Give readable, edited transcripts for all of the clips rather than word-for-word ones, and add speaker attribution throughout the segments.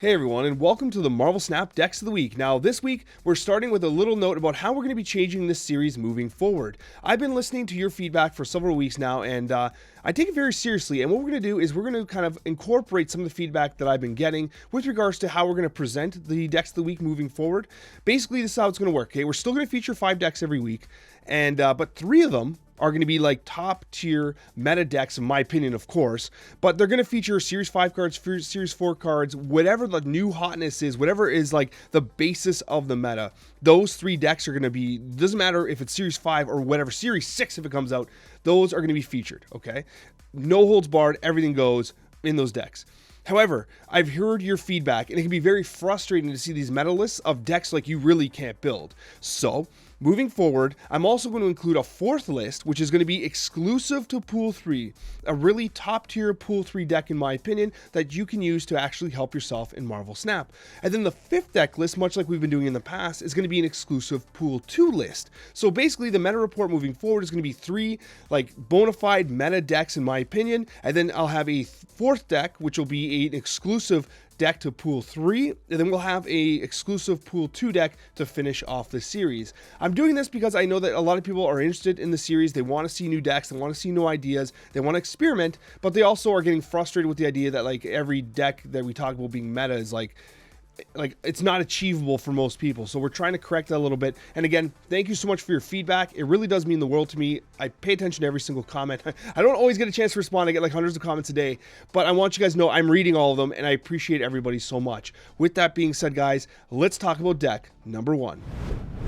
Speaker 1: Hey everyone, and welcome to the Marvel Snap Decks of the Week. Now, this week, we're starting with a little note about how we're going to be changing this series moving forward. I've been listening to your feedback for several weeks now, and I take it very seriously, and what we're going to do is we're going to kind of incorporate some of the feedback that I've been getting with regards to how we're going to present the Decks of the Week moving forward. Basically, this is how it's going to work, okay? We're still going to feature 5 decks every week, and but 3 of them are going to be like top tier meta decks, in my opinion, of course, but they're going to feature Series 5 cards, Series 4 cards, whatever the new hotness is, whatever is like the basis of the meta. Those 3 decks are going to be, doesn't matter if it's Series 5 or whatever, Series 6 if it comes out, those are going to be featured, okay? No holds barred, everything goes in those decks. However, I've heard your feedback, and it can be very frustrating to see these meta lists of decks like you really can't build. So, moving forward, I'm also going to include a 4th list, which is going to be exclusive to Pool 3, a really top-tier Pool 3 deck, in my opinion, that you can use to actually help yourself in Marvel Snap. And then the 5th deck list, much like we've been doing in the past, is going to be an exclusive Pool 2 list. So basically, the meta report moving forward is going to be 3 like bona fide meta decks, in my opinion, and then I'll have a 4th deck, which will be an exclusive deck to Pool 3, and then we'll have a exclusive Pool 2 deck to finish off the series. I'm doing this because I know that a lot of people are interested in the series. They want to see new decks, they want to see new ideas, they want to experiment, but they also are getting frustrated with the idea that like every deck that we talk about being meta is like it's not achievable for most people. So we're trying to correct that a little bit. And again, thank you so much for your feedback. It really does mean the world to me. I pay attention to every single comment. I don't always get a chance to respond. I get like hundreds of comments a day, but I want you guys to know I'm reading all of them and I appreciate everybody so much. With that being said, guys, let's talk about deck number 1.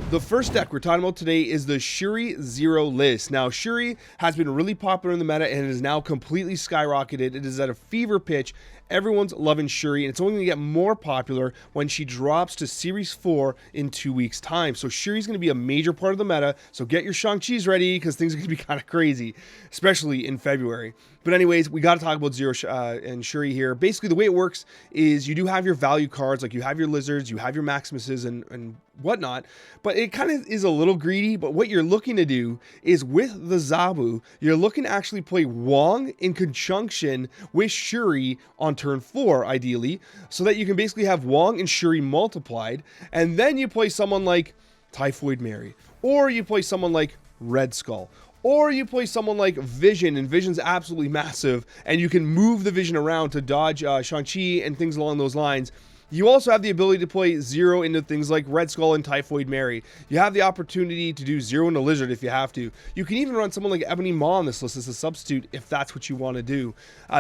Speaker 1: The first deck we're talking about today is the Shuri Zero list. Now, Shuri has been really popular in the meta and is now completely skyrocketed. It is at a fever pitch. Everyone's loving Shuri, and it's only going to get more popular when she drops to Series 4 in 2 weeks' time. So Shuri's going to be a major part of the meta, so get your Shang-Chi's ready because things are going to be kind of crazy, especially in February. But anyways, we got to talk about Zero and Shuri here. Basically, the way it works is you do have your value cards, like you have your Lizards, you have your Maximuses and whatnot, but it kind of is a little greedy. But what you're looking to do is with the Zabu, you're looking to actually play Wong in conjunction with Shuri on turn 4, ideally, so that you can basically have Wong and Shuri multiplied, and then you play someone like Typhoid Mary, or you play someone like Red Skull, or you play someone like Vision, and Vision's absolutely massive, and you can move the Vision around to dodge Shang-Chi and things along those lines. You also have the ability to play Zero into things like Red Skull and Typhoid Mary. You have the opportunity to do Zero into Lizard if you have to. You can even run someone like Ebony Maw on this list as a substitute if that's what you want to do.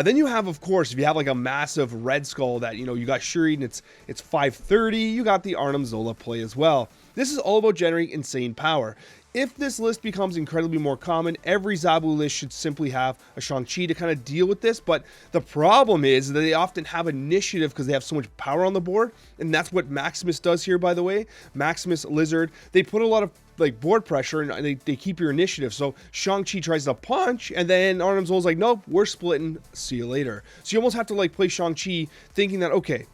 Speaker 1: Then you have, of course, if you have like a massive Red Skull that, you know, you got Shuri and it's 530, you got the Arnim Zola play as well. This is all about generating insane power. If this list becomes incredibly more common, every Zabu list should simply have a Shang-Chi to kind of deal with this, but the problem is that they often have initiative because they have so much power on the board, and that's what Maximus does here, by the way. Maximus, Lizard, they put a lot of like board pressure and they keep your initiative. So Shang-Chi tries to punch, and then Arnim Zola's like, nope, we're splitting, see you later. So you almost have to like play Shang-Chi thinking that, okay,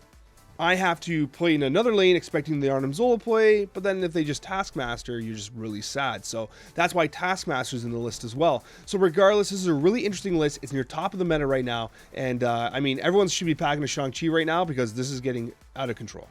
Speaker 1: I have to play in another lane expecting the Arnim Zola play, but then if they just Taskmaster, you're just really sad. So that's why Taskmaster's in the list as well. So regardless, this is a really interesting list. It's near top of the meta right now. And I mean, everyone should be packing a Shang-Chi right now because this is getting out of control.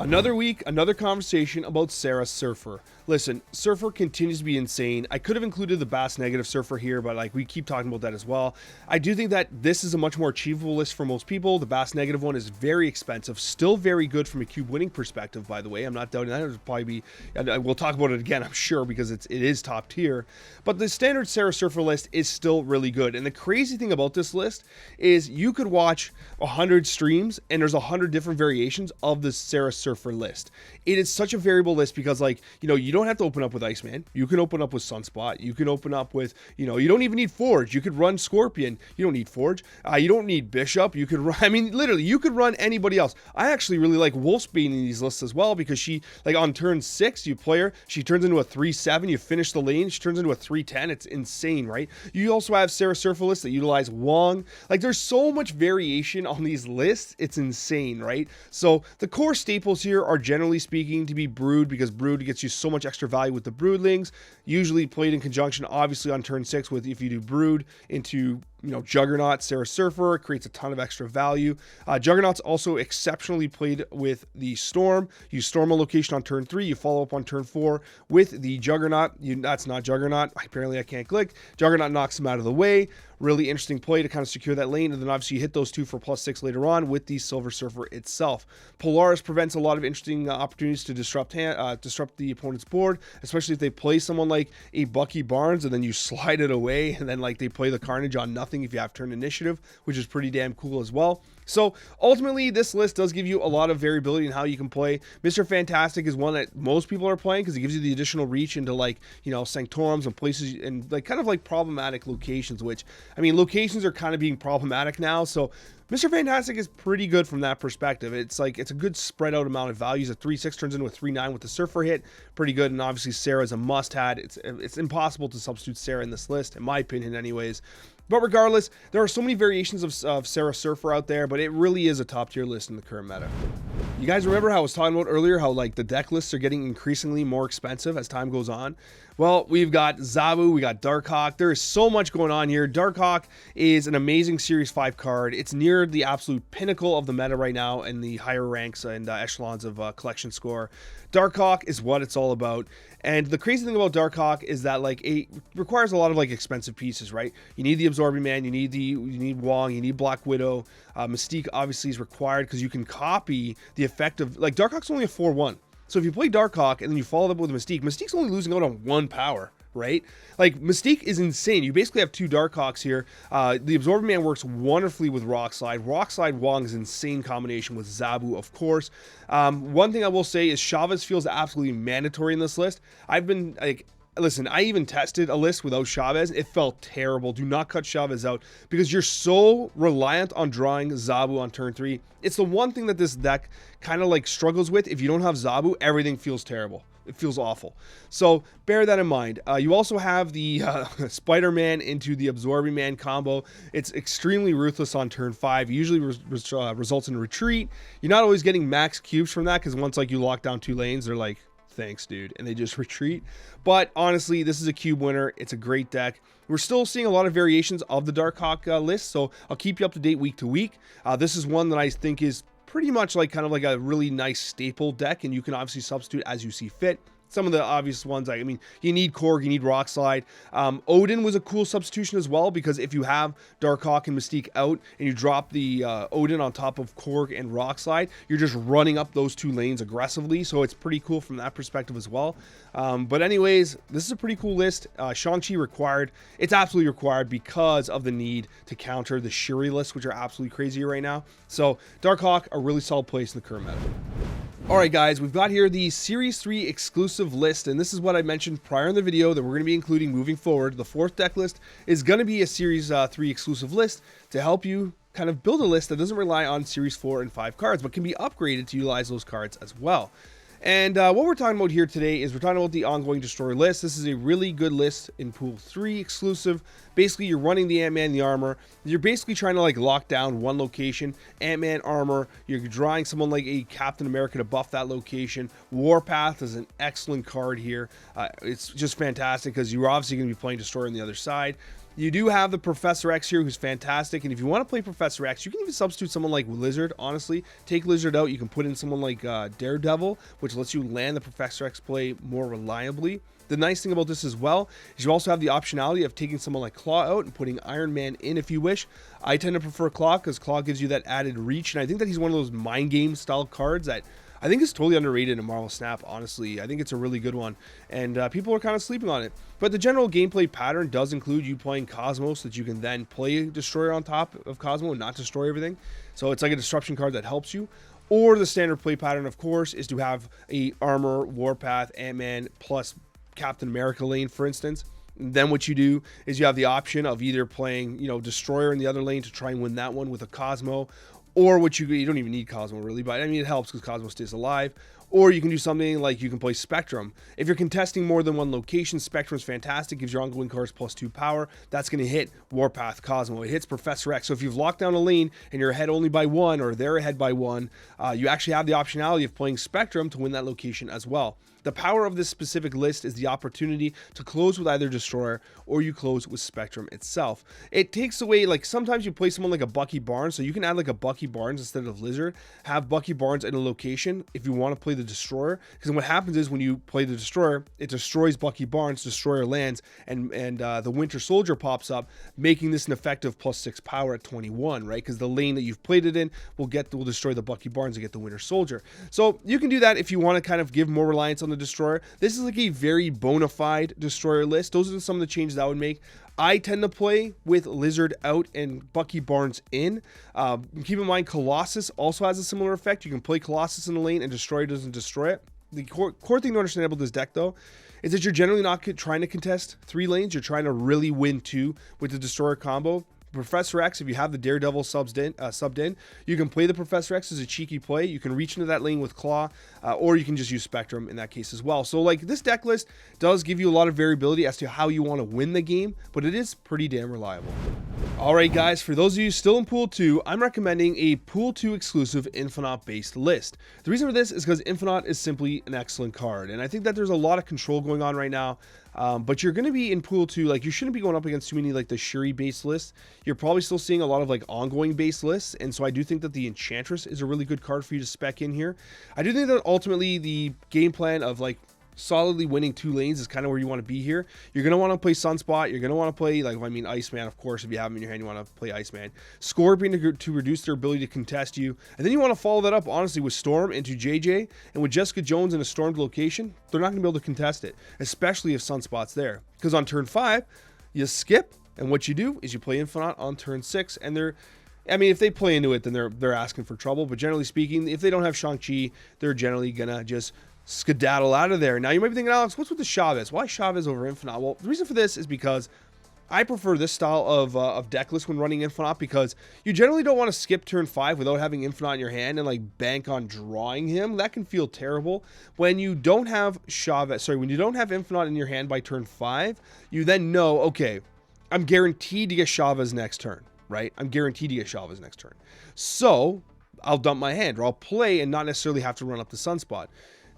Speaker 1: Another week, another conversation about Sera Surfer. Listen, Surfer continues to be insane. I could have included the Bass Negative Surfer here, but like we keep talking about that as well. I do think that this is a much more achievable list for most people. The Bass Negative one is very expensive, still very good from a cube winning perspective, by the way. I'm not doubting that. It'll probably be, and we'll talk about it again, I'm sure, because it is top tier. But the standard Sera Surfer list is still really good. And the crazy thing about this list is you could watch 100 streams and there's 100 different variations of the Sera Surfer list. It is such a variable list because, like, you know, you don't have to open up with Iceman. You can open up with Sunspot. You can open up with, you know, you don't even need Forge. You could run Scorpion. You don't need Forge. You don't need Bishop. You could run, I mean, literally, you could run anybody else. I actually really like Wolfsbane in these lists as well because she, like, on turn 6, you play her, she turns into a 3-7. You finish the lane, she turns into a 3-10. It's insane, right? You also have Sera Surfer lists that utilize Wong. Like, there's so much variation on these lists. It's insane, right? So the core staples here are generally speaking to be Brood, because Brood gets you so much extra value with the Broodlings, usually played in conjunction obviously on turn 6 with, if you do Brood into Juggernaut, Sera Surfer creates a ton of extra value. Juggernaut's also exceptionally played with the Storm. You storm a location on turn 3, you follow up on turn 4 with the Juggernaut. That's not Juggernaut. Apparently I can't click. Juggernaut knocks him out of the way. Really interesting play to kind of secure that lane, and then obviously you hit those 2 for +6 later on with the Silver Surfer itself. Polaris prevents a lot of interesting opportunities to disrupt the opponent's board, especially if they play someone like a Bucky Barnes and then you slide it away, and then like they play the Carnage on nothing if you have turn initiative, which is pretty damn cool as well. So ultimately, this list does give you a lot of variability in how you can play. Mr. Fantastic is one that most people are playing because it gives you the additional reach into like, Sanctorums and places and like kind of like problematic locations, which, locations are kind of being problematic now. So Mr. Fantastic is pretty good from that perspective. It's a good spread out amount of values. A 3/6 turns into a 3/9 with the Surfer hit. Pretty good. And obviously Sera is a must-have. It's impossible to substitute Sera in this list, in my opinion anyways. But regardless, there are so many variations of Sera Surfer out there, but it really is a top-tier list in the current meta. You guys remember how I was talking about earlier how like the deck lists are getting increasingly more expensive as time goes on? Well, we've got Zabu, we got Darkhawk. There is so much going on here. Darkhawk is an amazing Series 5 card. It's near the absolute pinnacle of the meta right now in the higher ranks and echelons of collection score. Darkhawk is what it's all about. And the crazy thing about Darkhawk is that like it requires a lot of like expensive pieces, right? You need the Absorbing Man, you need Wong, you need Black Widow. Mystique obviously is required because you can copy the effect of like Darkhawk's only a 4/1. So if you play Darkhawk and then you follow it up with Mystique, Mystique's only losing out on 1 power, right? Like Mystique is insane. You basically have 2 Darkhawks here. The Absorbing Man works wonderfully with Rock Slide. Rock Slide Wong is an insane combination with Zabu, of course. One thing I will say is Chavez feels absolutely mandatory in this list. I've been like, listen, I even tested a list without Chavez. It felt terrible. Do not cut Chavez out because you're so reliant on drawing Zabu on turn 3. It's the one thing that this deck kind of like struggles with. If you don't have Zabu, everything feels terrible. It feels awful. So bear that in mind. You also have the Spider-Man into the Absorbing Man combo. It's extremely ruthless on turn 5. Usually results in a retreat. You're not always getting max cubes from that because once like you lock down 2 lanes, they're like, thanks dude, and they just retreat. But honestly, this is a cube winner. It's a great deck. We're still seeing a lot of variations of the Darkhawk list, so I'll keep you up to date week to week. This is one that I think is pretty much like kind of like a really nice staple deck, and you can obviously substitute as you see fit. Some of the obvious ones, you need Korg, you need Rock Slide. Odin was a cool substitution as well, because if you have Darkhawk and Mystique out and you drop the Odin on top of Korg and Rock Slide, you're just running up those 2 lanes aggressively, so it's pretty cool from that perspective as well. But anyways, this is a pretty cool list. Shang-Chi required. It's absolutely required because of the need to counter the Shuri lists, which are absolutely crazy right now. So Darkhawk, a really solid place in the current meta. Alright guys, we've got here the Series 3 exclusive list, and this is what I mentioned prior in the video that we're going to be including moving forward. The 4th deck list is going to be a Series 3 exclusive list to help you kind of build a list that doesn't rely on Series 4 and 5 cards, but can be upgraded to utilize those cards as well. And what we're talking about here today is we're talking about the ongoing Destroyer list. This is a really good list in Pool 3 exclusive. Basically, you're running the Ant-Man, the armor. You're basically trying to like lock down one location. Ant-Man armor. You're drawing someone like a Captain America to buff that location. Warpath is an excellent card here. It's just fantastic because you're obviously going to be playing Destroyer on the other side. You do have the Professor X here, who's fantastic, and if you want to play Professor X, you can even substitute someone like Lizard, honestly. Take Lizard out, you can put in someone like Daredevil, which lets you land the Professor X play more reliably. The nice thing about this as well is you also have the optionality of taking someone like Claw out and putting Iron Man in if you wish. I tend to prefer Claw because Claw gives you that added reach, and I think that he's one of those mind game style cards that I think is totally underrated in Marvel Snap, honestly. I think it's a really good one, and people are kind of sleeping on it. But the general gameplay pattern does include you playing Cosmo so that you can then play Destroyer on top of Cosmo and not destroy everything. So it's like a disruption card that helps you. Or the standard play pattern, of course, is to have a Armor, Warpath, Ant-Man, plus Captain America lane, for instance. And then what you do is you have the option of either playing, Destroyer in the other lane to try and win that one with a Cosmo, or what you don't even need Cosmo really, but I mean it helps because Cosmo stays alive. Or you can do something like you can play Spectrum. If you're contesting more than one location, Spectrum's fantastic, gives your ongoing cards +2 power. That's going to hit Warpath, Cosmo. It hits Professor X. So if you've locked down a lane and you're ahead only by 1 or they're ahead by 1, you actually have the optionality of playing Spectrum to win that location as well. The power of this specific list is the opportunity to close with either Destroyer or you close with Spectrum itself. It takes away, like, sometimes you play someone like a Bucky Barnes, so you can add like a Bucky Barnes instead of Lizard, have Bucky Barnes in a location if you want to play the Destroyer, because what happens is when you play the Destroyer, it destroys Bucky Barnes, Destroyer lands, and the Winter Soldier pops up, making this an effective +6 power at 21, right? Because the lane that you've played it in will destroy the Bucky Barnes and get the Winter Soldier. So you can do that if you want to kind of give more reliance on the Destroyer. This is like a very bona fide Destroyer list. Those are some of the changes I would make. I tend to play with Lizard out and Bucky Barnes in. Keep in mind, Colossus also has a similar effect. You can play Colossus in the lane and Destroyer doesn't destroy it. The core thing to understand about this deck, though, is that you're generally not trying to contest 3 lanes. You're trying to really win 2 with the Destroyer combo. Professor X, if you have the Daredevil subbed in, you can play the Professor X as a cheeky play. You can reach into that lane with Claw, or you can just use Spectrum in that case as well. So like, this deck list does give you a lot of variability as to how you want to win the game, but it is pretty damn reliable. Alright guys, for those of you still in Pool 2, I'm recommending a Pool 2 exclusive Infinite based list. The reason for this is because Infinite is simply an excellent card, and I think that there's a lot of control going on right now. But you're going to be in Pool 2, like, you shouldn't be going up against too many like the Shuri based lists. You're probably still seeing a lot of like ongoing based lists, and so I do think that the Enchantress is a really good card for you to spec in here. I do think that ultimately the game plan of like solidly winning 2 lanes is kind of where you want to be here. You're going to want to play Sunspot. You're going to want to play, like, I mean, Iceman, of course. If you have him in your hand, you want to play Iceman. Scorpion to reduce their ability to contest you. And then you want to follow that up, honestly, with Storm into JJ. And with Jessica Jones in a stormed location, they're not going to be able to contest it, especially if Sunspot's there. Because on turn 5, you skip, and what you do is you play Infinite on turn 6, and I mean, if they play into it, then they're asking for trouble. But generally speaking, if they don't have Shang-Chi, they're generally going to just skedaddle out of there. Now you might be thinking, Alex, what's with the Chavez? Why Chavez over Infinite? Well, the reason for this is because I prefer this style of deck list when running Infinite, because you generally don't want to skip turn 5 without having Infinite in your hand and like bank on drawing him. That can feel terrible. When you don't have when you don't have Infinite in your hand by turn 5, you then know, okay, I'm guaranteed to get Chavez next turn, right? I'm guaranteed to get Chavez next turn. So I'll dump my hand, or I'll play and not necessarily have to run up the Sunspot.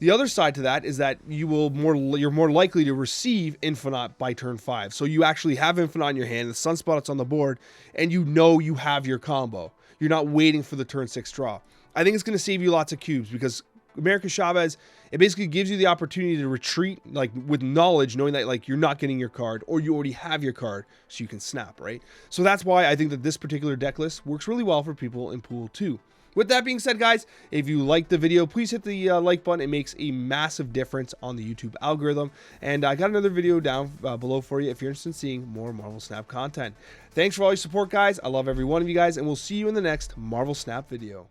Speaker 1: The other side to that is that you're more likely to receive Infinite by turn 5. So you actually have Infinite in your hand, the Sunspot's on the board, and you know you have your combo. You're not waiting for the turn 6 draw. I think it's going to save you lots of cubes, because America Chavez, it basically gives you the opportunity to retreat, like, with knowledge, knowing that like you're not getting your card, or you already have your card, so you can snap, right? So that's why I think that this particular deck list works really well for people in Pool 2. With that being said, guys, if you liked the video, please hit the like button. It makes a massive difference on the YouTube algorithm. And I got another video down below for you if you're interested in seeing more Marvel Snap content. Thanks for all your support, guys. I love every one of you guys, and we'll see you in the next Marvel Snap video.